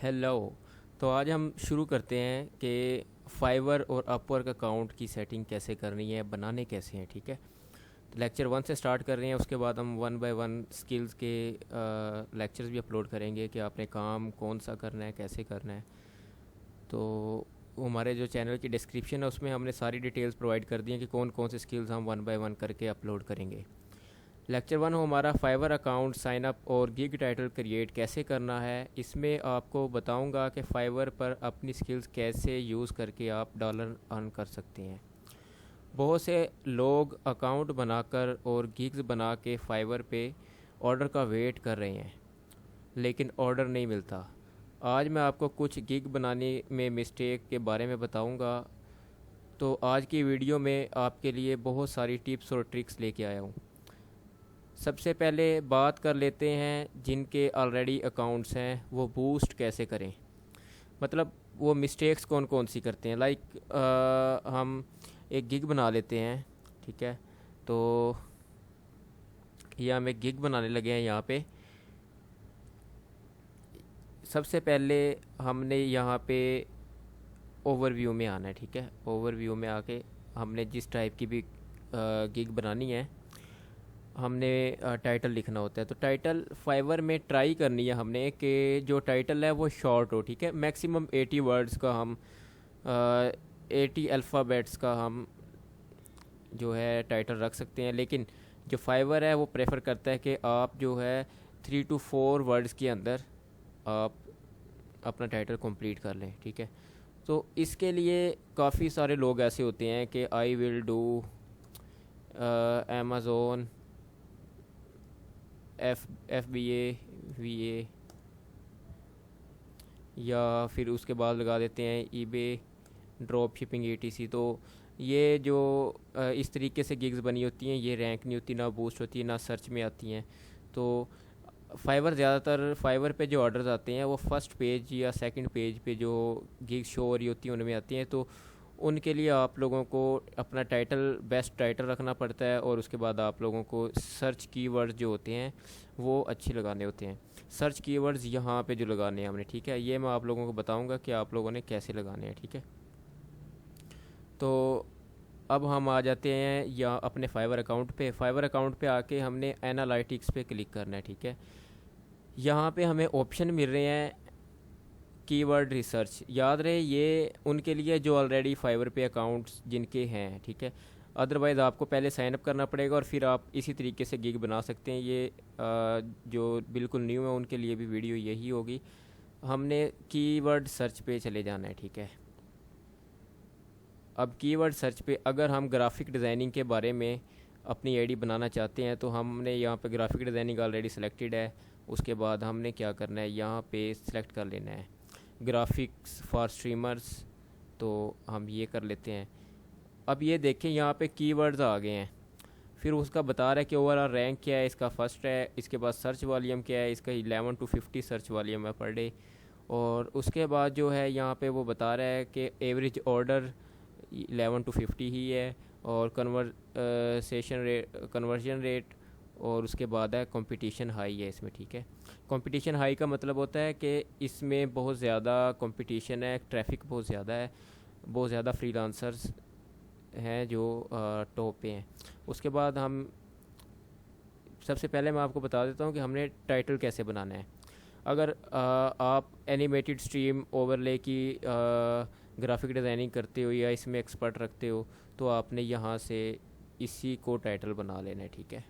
Hello. तो आज हम शुरू करते हैं कि फाइवर और अपवर्क अकाउंट की सेटिंग कैसे करनी है, बनाने कैसे हैं। ठीक है, तो लेक्चर 1 से स्टार्ट कर रहे हैं। उसके बाद हम 1 बाय 1 स्किल्स के लेक्चर्स भी अपलोड करेंगे कि आपने काम कौन सा करना है, कैसे करना है। तो हमारे जो चैनल की डिस्क्रिप्शन है उसमें हमने सारी डिटेल्स प्रोवाइड कर दी हैं कि कौन कौन से स्किल्स हम 1 बाय 1 करके अपलोड करेंगे। लेक्चर 1 हो हमारा फाइवर अकाउंट साइन अप और गिग टाइटल क्रिएट कैसे करना है। इसमें आपको बताऊंगा कि फाइवर पर अपनी स्किल्स कैसे यूज़ करके आप डॉलर अर्न कर सकते हैं। बहुत से लोग अकाउंट बनाकर और गिग्स बना के फाइवर पे ऑर्डर का वेट कर रहे हैं, लेकिन ऑर्डर नहीं मिलता। आज मैं आपको कुछ गिग बनाने में मिस्टेक के बारे में बताऊंगा। तो आज की वीडियो में आपके लिए बहुत सारी टिप्स और ट्रिक्स लेके आया हूँ। सबसे पहले बात कर लेते हैं जिनके ऑलरेडी अकाउंट्स हैं वो बूस्ट कैसे करें, मतलब वो मिस्टेक्स कौन कौन सी करते हैं। हम एक गिग बना लेते हैं। ठीक है, तो ये हम एक गिग बनाने लगे हैं। यहाँ पे सबसे पहले हमने यहाँ पे ओवरव्यू में आना है। ठीक है, ओवरव्यू में आके हमने जिस टाइप की भी गिग बनानी है हमने टाइटल लिखना होता है। तो टाइटल फाइवर में ट्राई करनी है हमने कि जो टाइटल है वो शॉर्ट हो। ठीक है, मैक्सिमम 80 वर्ड्स का हम 80 अल्फ़ाबेट्स का हम जो है टाइटल रख सकते हैं। लेकिन जो फाइवर है वो प्रेफर करता है कि आप जो है 3 to 4 वर्ड्स के अंदर आप अपना टाइटल कंप्लीट कर लें। ठीक है, तो इसके लिए काफ़ी सारे लोग ऐसे होते हैं कि I will do Amazon FBA या फिर उसके बाद लगा देते हैं ईबे ड्रॉप शिपिंग ETC। तो ये जो इस तरीके से गिग्स बनी होती हैं ये रैंक नहीं होती, ना बूस्ट होती है, ना सर्च में आती हैं। तो ज़्यादातर फाइवर पे जो ऑर्डर्स आते हैं वो फर्स्ट पेज या सेकंड पेज पे जो गिग्स शो हो रही होती हैं उनमें आती हैं। तो उनके लिए आप लोगों को अपना टाइटल बेस्ट टाइटल रखना पड़ता है और उसके बाद आप लोगों को सर्च कीवर्ड्स जो होते हैं वो अच्छे लगाने होते हैं। सर्च कीवर्ड्स यहाँ पे जो लगाने हैं हमने, ठीक है, ये मैं आप लोगों को बताऊंगा कि आप लोगों ने कैसे लगाने हैं। ठीक है, तो अब हम आ जाते हैं या अपने फाइवर अकाउंट पे। फाइवर अकाउंट पे आके हमने एनालिटिक्स पे क्लिक करना है। ठीक है, यहाँ पे हमें ऑप्शन मिल रहे हैं कीवर्ड रिसर्च। याद रहे ये उनके लिए जो ऑलरेडी फाइवर पे अकाउंट्स जिनके हैं। ठीक है, अदरवाइज़ आपको पहले साइन अप करना पड़ेगा और फिर आप इसी तरीके से गिग बना सकते हैं। ये जो बिल्कुल न्यू है उनके लिए भी वीडियो यही होगी। हमने कीवर्ड सर्च पे चले जाना है। ठीक है, अब कीवर्ड सर्च पे अगर हम ग्राफिक डिज़ाइनिंग के बारे में अपनी आईडी बनाना चाहते हैं तो हमने यहाँ पे ग्राफिक डिज़ाइनिंग ऑलरेडी सेलेक्टेड है। उसके बाद हमने क्या करना है, यहाँ पे सिलेक्ट कर लेना है ग्राफिक्स फॉर स्ट्रीमर्स। तो हम ये कर लेते हैं। अब ये देखें यहाँ पे कीवर्ड्स आ गए हैं। फिर उसका बता रहा है कि ओवरऑल रैंक क्या है, इसका फर्स्ट है, इसके बाद सर्च वॉल्यूम क्या है, इसका 11 to 50 सर्च वॉल्यूम है पर डे। और उसके बाद जो है यहाँ पे वो बता रहा है कि एवरेज ऑर्डर 11 to 50 ही है और कन्वर्जन रेट और उसके बाद है कंपटीशन हाई है इसमें। ठीक है, कंपटीशन हाई का मतलब होता है कि इसमें बहुत ज़्यादा कंपटीशन है, ट्रैफिक बहुत ज़्यादा है, बहुत ज़्यादा फ्रीलांसर्स हैं जो टॉप पे हैं। उसके बाद हम सबसे पहले मैं आपको बता देता हूँ कि हमने टाइटल कैसे बनाना है। अगर आप एनिमेटेड स्ट्रीम ओवरले की ग्राफिक डिज़ाइनिंग करते हो या इसमें एक्सपर्ट रखते हो तो आपने यहाँ से इसी को टाइटल बना लेना है। ठीक है,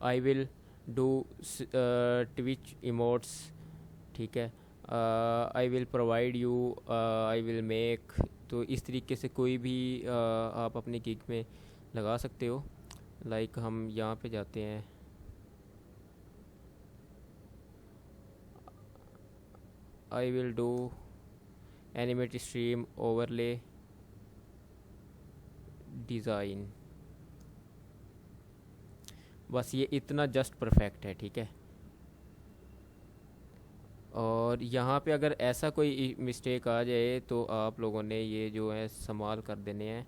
I will do Twitch emotes. ठीक है, I will provide you, I will make. तो इस तरीके से कोई भी आप अपनी गिग में लगा सकते हो। हम यहाँ पे जाते हैं, I will do animated stream overlay design. बस ये इतना जस्ट परफेक्ट है। ठीक है, और यहाँ पे अगर ऐसा कोई मिस्टेक आ जाए तो आप लोगों ने ये जो है संभाल कर देने हैं।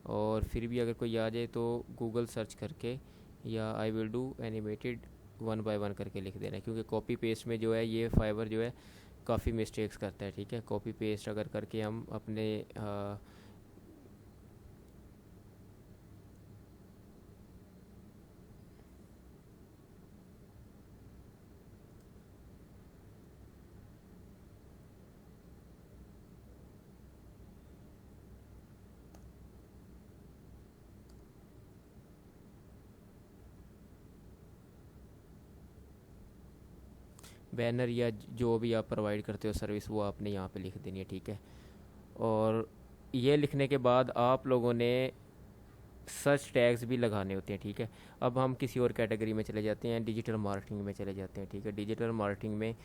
और फिर भी अगर कोई आ जाए तो गूगल सर्च करके या I will do animated one by one करके लिख देना है, क्योंकि कॉपी पेस्ट में जो है ये फाइवर जो है काफ़ी मिस्टेक्स करता है, ठीक है। कॉपी पेस्ट अगर करके हम अपने बैनर या जो भी आप प्रोवाइड करते हो सर्विस, वो आपने यहाँ पे लिख देनी है, ठीक है। और ये लिखने के बाद आप लोगों ने सर्च टैग्स भी लगाने होते हैं, ठीक है। अब हम किसी और कैटेगरी में चले जाते हैं, डिजिटल मार्केटिंग में चले जाते हैं, ठीक है। डिजिटल मार्केटिंग में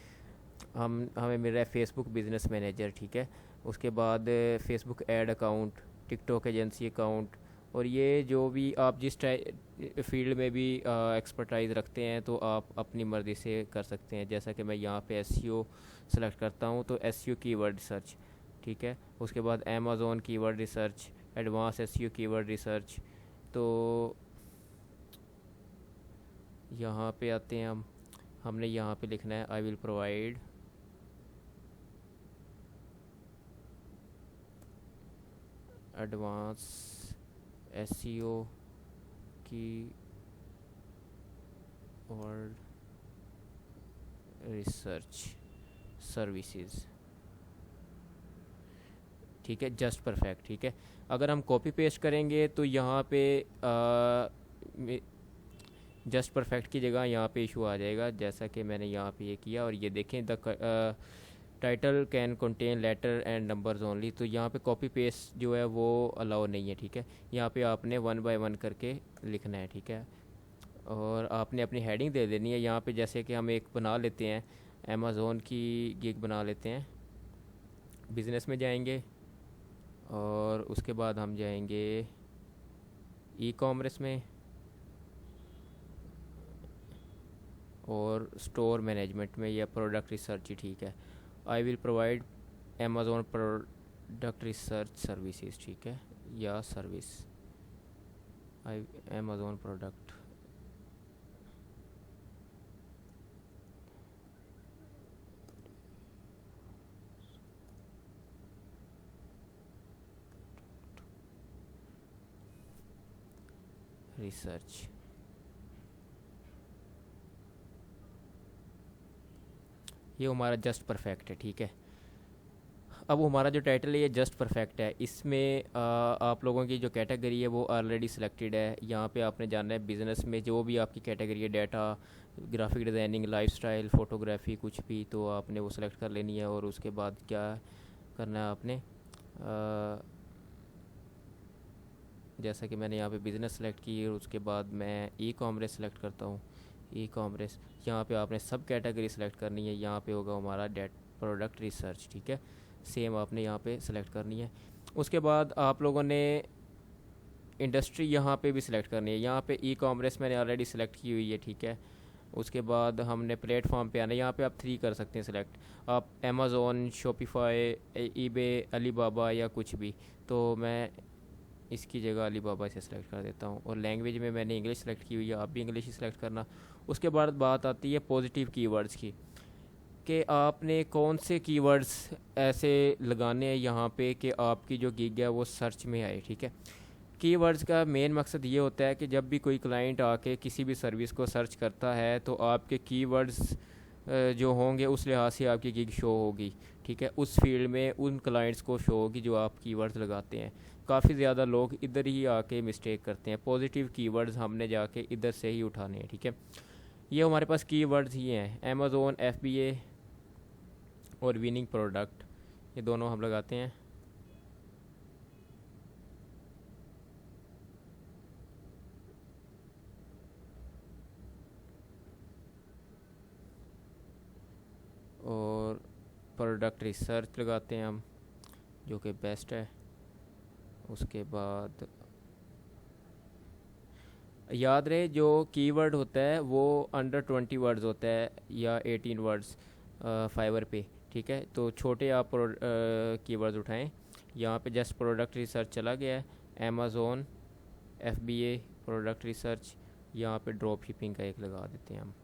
हमें मिल रहा है फेसबुक बिज़नेस मैनेजर, ठीक है। उसके बाद Facebook ad account, TikTok agency account, और ये जो भी आप जिस फील्ड में भी एक्सपर्टाइज रखते हैं तो आप अपनी मर्ज़ी से कर सकते हैं। जैसा कि मैं यहाँ पे एसईओ सेलेक्ट करता हूँ तो एसईओ कीवर्ड रिसर्च, ठीक है। उसके बाद Amazon keyword research, advance SEO keyword research. तो यहाँ पे आते हैं हमने यहाँ पे लिखना है I will provide advance SEO की वर्ड रिसर्च सर्विसेज, ठीक है। जस्ट परफेक्ट, ठीक है। अगर हम कॉपी पेस्ट करेंगे तो यहाँ पे जस्ट परफेक्ट की जगह यहाँ पे इशू आ जाएगा, जैसा कि मैंने यहाँ पे ये किया। और ये देखें the title can contain letter and numbers only, तो यहाँ पे कॉपी पेस्ट जो है वो अलाउ नहीं है, ठीक है। यहाँ पे आपने वन बाय वन करके लिखना है, ठीक है। और आपने अपनी हेडिंग दे देनी है यहाँ पे, जैसे कि हम एक बना लेते हैं, अमेज़ोन की गिग बना लेते हैं। बिज़नेस में जाएंगे और उसके बाद हम जाएंगे ई कॉमर्स में और स्टोर मैनेजमेंट में या प्रोडक्ट रिसर्च ही, ठीक है। I will provide Amazon product research services, ठीक है, या सर्विस आई अमेज़ोन प्रोडक्ट रिसर्च। ये हमारा जस्ट परफेक्ट है, ठीक है। अब हमारा जो टाइटल है ये जस्ट परफेक्ट है, इसमें आप लोगों की जो कैटेगरी है वो ऑलरेडी सिलेक्टेड है। यहाँ पे आपने जानना है बिज़नेस में जो भी आपकी कैटेगरी है, data, graphic designing, lifestyle, photography, कुछ भी, तो आपने वो सिलेक्ट कर लेनी है। और उसके बाद क्या करना है आपने, जैसा कि मैंने यहाँ पे बिज़नेस सेलेक्ट की और उसके बाद मैं ई कॉमर्स सेलेक्ट करता हूँ। ई कॉमर्स, यहाँ पे आपने सब कैटेगरी सेलेक्ट करनी है। यहाँ पे होगा हमारा डेट प्रोडक्ट रिसर्च, ठीक है। सेम आपने यहाँ पे सेलेक्ट करनी है। उसके बाद आप लोगों ने इंडस्ट्री यहाँ पे भी सिलेक्ट करनी है। यहाँ पे ई कॉमर्स मैंने ऑलरेडी सेलेक्ट की हुई है, ठीक है। उसके बाद हमने प्लेटफॉर्म पे आना है। यहाँ पे आप 3 कर सकते हैं सिलेक्ट, आप अमेज़ॉन, शॉपिफाई, ईबे, अलीबाबा या कुछ भी। तो मैं इसकी जगह अलीबाबा से सिलेक्ट कर देता हूँ। और लैंग्वेज में मैंने इंग्लिश सेलेक्ट की हुई है, आप भी इंग्लिश ही सिलेक्ट करना। उसके बाद बात आती है पॉजिटिव कीवर्ड्स की, कि आपने कौन से कीवर्ड्स ऐसे लगाने हैं यहाँ पे कि आपकी जो गिग है वो सर्च में आए, ठीक है। कीवर्ड्स का मेन मकसद ये होता है कि जब भी कोई क्लाइंट आके किसी भी सर्विस को सर्च करता है तो आपके कीवर्ड्स जो होंगे उस लिहाज से आपकी गिग शो होगी, ठीक है। उस फील्ड में उन क्लाइंट्स को शो होगी जो आप कीवर्ड्स लगाते हैं। काफ़ी ज़्यादा लोग इधर ही आके मिस्टेक करते हैं, पॉजिटिव कीवर्ड्स हमने जाके इधर से ही उठाने हैं, ठीक है। ये हमारे पास कीवर्ड्स ही हैं, अमेज़ॉन, FBA और विनिंग प्रोडक्ट, ये दोनों हम लगाते हैं। और प्रोडक्ट रिसर्च लगाते हैं हम, जो कि बेस्ट है। उसके बाद याद रहे जो कीवर्ड होता है वो अंडर 20 वर्ड्स होता है या 18 वर्ड्स फाइवर पे, ठीक है। तो छोटे आप कीवर्ड्स उठाएं। यहाँ पे जस्ट प्रोडक्ट रिसर्च चला गया है, अमेज़ॉन, FBA, प्रोडक्ट रिसर्च, यहाँ पे ड्रॉप शिपिंग का एक लगा देते हैं हम।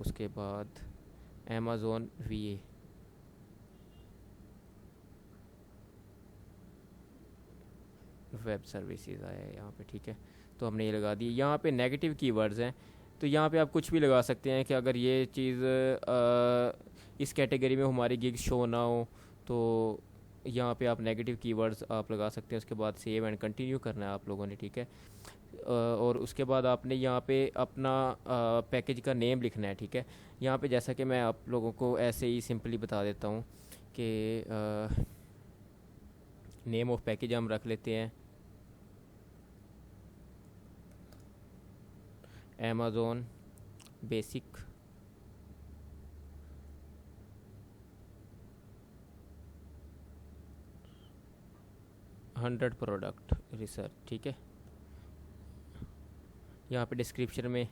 उसके बाद अमेज़ॉन वीए, वेब सर्विसेज आया है यहाँ पे, ठीक है। तो हमने ये लगा दी। यहाँ पे नेगेटिव कीवर्ड्स हैं, तो यहाँ पे आप कुछ भी लगा सकते हैं कि अगर ये चीज़ इस कैटेगरी में हमारी गिग शो ना हो तो यहाँ पे आप नेगेटिव कीवर्ड्स आप लगा सकते हैं। उसके बाद सेव एंड कंटिन्यू करना है आप लोगों ने, ठीक है। और उसके बाद आपने यहाँ पे अपना पैकेज का नेम लिखना है, ठीक है। यहाँ पे जैसा कि मैं आप लोगों को ऐसे ही सिंपली बता देता हूँ कि नेम ऑफ पैकेज हम रख लेते हैं Amazon basic, hundred product research, ठीक है। यहाँ पे डिस्क्रिप्शन में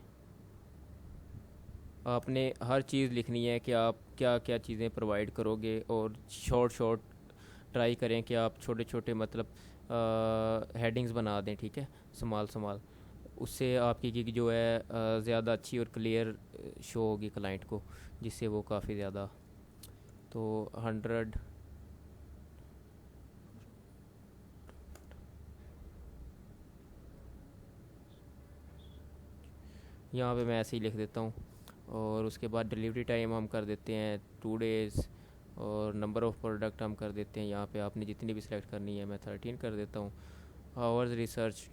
आपने हर चीज़ लिखनी है कि आप क्या क्या चीज़ें प्रोवाइड करोगे, और शॉर्ट ट्राई करें कि आप छोटे छोटे मतलब हेडिंग्स बना दें, ठीक है, स्मॉल। उससे आपकी गिग जो है ज़्यादा अच्छी और क्लियर शो होगी क्लाइंट को, जिससे वो काफ़ी ज़्यादा। तो 100 यहाँ पे मैं ऐसे ही लिख देता हूँ। और उसके बाद डिलीवरी टाइम हम कर देते हैं 2 डेज़, और नंबर ऑफ़ प्रोडक्ट हम कर देते हैं यहाँ पे आपने जितनी भी सिलेक्ट करनी है, मैं 13 कर देता हूँ। आवर्स रिसर्च,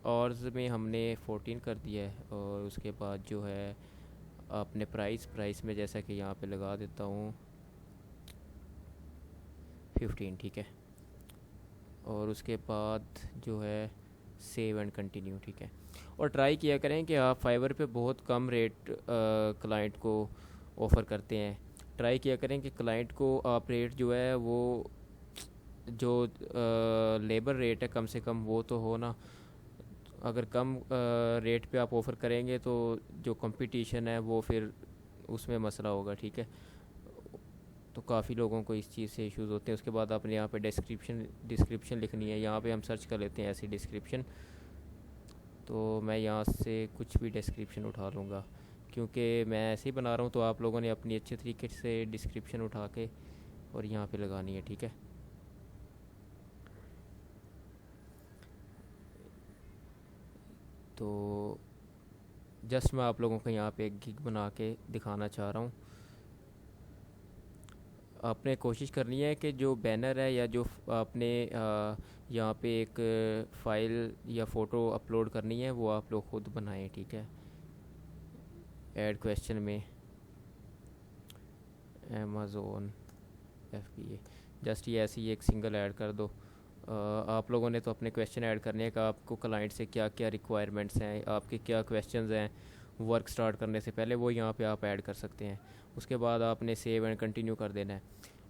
आवर्स में हमने 14 कर दिया है। और उसके बाद जो है आपने प्राइस में जैसा कि यहाँ पे लगा देता हूँ 15, ठीक है। और उसके बाद जो है सेव एंड कंटिन्यू, ठीक है। और ट्राई किया करें कि आप फाइवर पे बहुत कम रेट क्लाइंट को ऑफ़र करते हैं। ट्राई किया करें कि क्लाइंट को आप रेट जो है वो जो लेबर रेट है कम से कम वो तो हो ना। अगर कम रेट पे आप ऑफ़र करेंगे तो जो कंपटीशन है वो फिर उसमें मसला होगा, ठीक है। तो काफ़ी लोगों को इस चीज़ से इश्यूज़ होते हैं। उसके बाद आपने यहाँ पे डिस्क्रिप्शन लिखनी है। यहाँ पे हम सर्च कर लेते हैं ऐसी डिस्क्रिप्शन, तो मैं यहाँ से कुछ भी डिस्क्रिप्शन उठा लूँगा, क्योंकि मैं ऐसे ही बना रहा हूँ। तो आप लोगों ने अपनी अच्छे तरीके से डिस्क्रिप्शन उठा के और यहाँ पे लगानी है, ठीक है। तो जस्ट मैं आप लोगों को यहाँ पे एक गिग बना के दिखाना चाह रहा हूँ। आपने कोशिश करनी है कि जो बैनर है या जो आपने यहाँ पे एक फ़ाइल या फ़ोटो अपलोड करनी है वो आप लोग ख़ुद बनाएं, ठीक है। ऐड क्वेश्चन में अमेज़ॉन FBA, जस्ट ये ऐसी एक सिंगल ऐड कर दो। आप लोगों ने तो अपने क्वेश्चन ऐड करने हैं कि आपको क्लाइंट से क्या क्या रिक्वायरमेंट्स हैं, आपके क्या क्वेश्चंस हैं वर्क स्टार्ट करने से पहले, वो यहाँ पे आप ऐड कर सकते हैं। उसके बाद आपने सेव एंड कंटिन्यू कर देना है।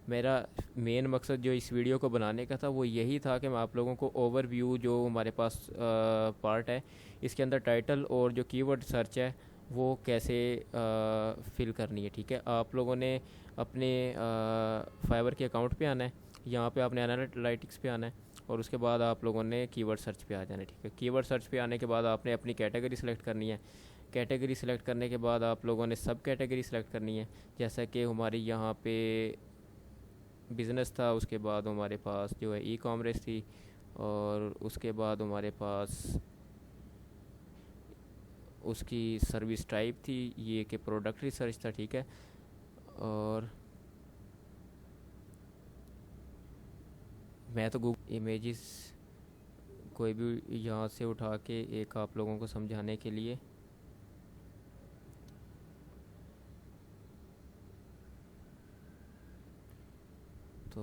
मेरा मेन मकसद जो इस वीडियो को बनाने का था वो यही था कि मैं आप लोगों को ओवरव्यू जो हमारे पास पार्ट है इसके अंदर टाइटल और जो कीवर्ड सर्च है वो कैसे फिल करनी है, ठीक है। आप लोगों ने अपने फाइवर के अकाउंट पे आना है, यहाँ पे आपने एनालिटिक्स पे आना है, और उसके बाद आप लोगों ने कीवर्ड सर्च पे आ जाना है, ठीक है। कीवर्ड सर्च पे आने के बाद आपने अपनी कैटेगरी सेलेक्ट करनी है। कैटेगरी सेलेक्ट करने के बाद आप लोगों ने सब कैटेगरी सेलेक्ट करनी है। जैसा कि हमारी यहाँ पे बिज़नेस था, उसके बाद हमारे पास जो है ई-कॉमर्स थी, और उसके बाद हमारे पास उसकी सर्विस टाइप थी, ये कि प्रोडक्ट रिसर्च था, ठीक है। और मैं तो गूगल इमेजेस कोई भी यहाँ से उठा के एक आप लोगों को समझाने के लिए तो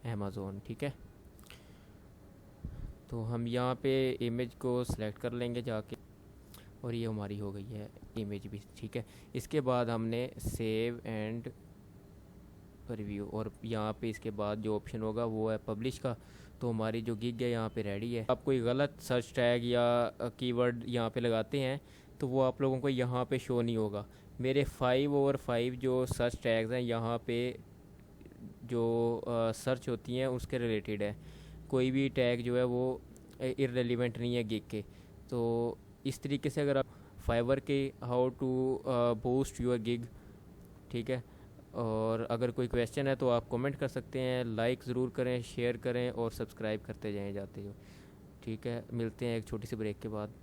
अमेज़ॉन, ठीक है। तो हम यहाँ पे इमेज को सिलेक्ट कर लेंगे जाके, और ये हमारी हो गई है इमेज भी, ठीक है। इसके बाद हमने सेव एंड रिव्यू, और यहाँ पे इसके बाद जो ऑप्शन होगा वो है पब्लिश का। तो हमारी जो गिग है यहाँ पे रेडी है। आप कोई गलत सर्च टैग या कीवर्ड यहाँ पे लगाते हैं तो वो आप लोगों को यहाँ पे शो नहीं होगा। मेरे 5/5 जो सर्च टैग्स हैं यहाँ पे जो सर्च होती हैं उसके रिलेटेड है। कोई भी टैग जो है वो इररेलेवेंट नहीं है गिग के। तो इस तरीके से अगर आप फाइवर के how to boost your gig, ठीक है। और अगर कोई क्वेश्चन है तो आप कमेंट कर सकते हैं, लाइक ज़रूर करें, शेयर करें और सब्सक्राइब करते जाएं जाते हो। ठीक है, मिलते हैं एक छोटी सी ब्रेक के बाद।